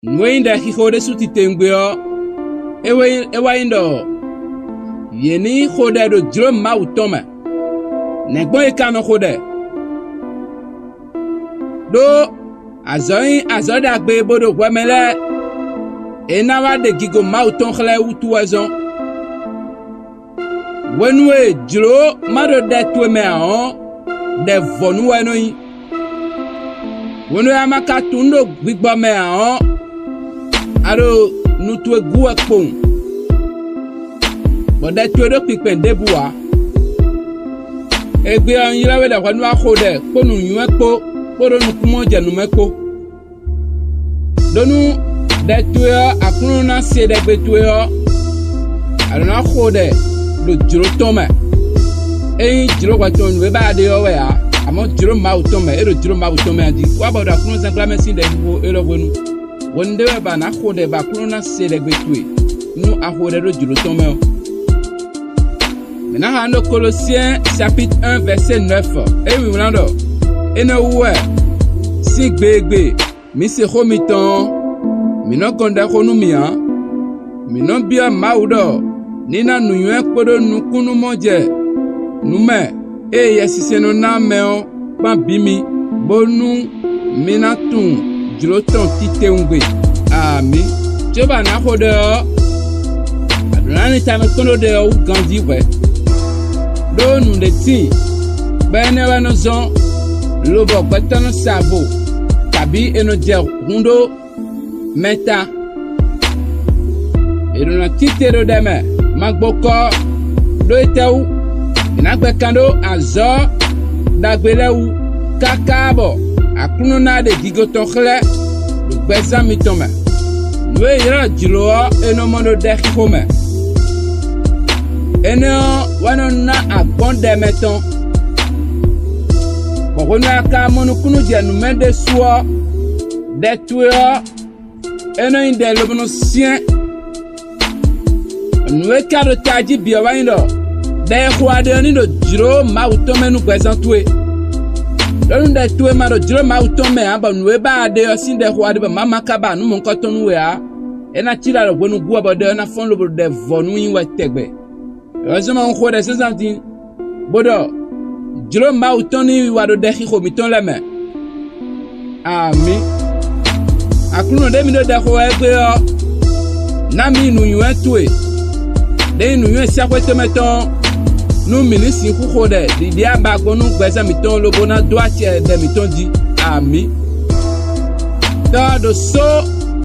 Nwenda hihode sutitengweo ewaindo yeni hode do jiro ma utome negbo ikano hode do azoda gbe bodo gwemele enawa de gigo ma uton khle utuwezon wenwe jiro mado de tueme ahon de vonu enoyin wenwe amaka tundo gbigbo me ahon aro nutwe guwe kpon bode tuedo pipen debuwa egbe an yilawe da kwanu akhode kponu yuwe kpo kporo nukumo jenu mekpo donu de tuyo akunu na se de gbe tuyo aro na khode lo jiro tome jiro kwaton we ba de yowe ya amo jiro ma utome ero jiro ma utome adi wa ba da kunu zangla mesin de wo ero wonu wonde we ba na khode ba kunu na se de gbe tuwe nu akhode ro jiro tome. Maintenant, dans Colossiens chapitre 1 verset 9. Et oui, voilà. Et nous, ouais, si bébé, mais c'est romiton, mais non konda konumia, mais non bien maudo, ni na nuye kodo nukunu moje, nume, et yasise no na meo, bambimi, bonu, minatun, jiroton tite ungwe, ami, cheba na kode, adonani tame kono de ou gandi we. Do nous de ti bene no zon lobo betano sabo tabi eno der hundo meta na titero deme magboko do eteu ina gbekando azo dagbelewu kakabo akunu na de gigoto khle do gbeza mitome we yira jilo eno mondo de khome eno wano na agbonde meton bokono aka monu kunu jenu mende suo de tuyo eno inde lobono sien nwe kado taji biya waindo de khwade ni do jiro ma utome nu gwezantwe donu de tuwe ma do jiro ma utome aba nwe ba de osinde khwade ba mama kaba nu monkotonu we a ena tira lo bonu guwa ba de na fon lobo de vonu yin wa tegbe. Heureusement, on croit ces antines. Bodo, jiro ma utoni wado dehi khomiton la main. Ami. Akuno de mino de khoe gbe nami nu yuen tué. De nu yuen siakwete meton. Nu minisi ku khode di dia ba gonu gbeza miton lo bona doati de miton di ami. Do so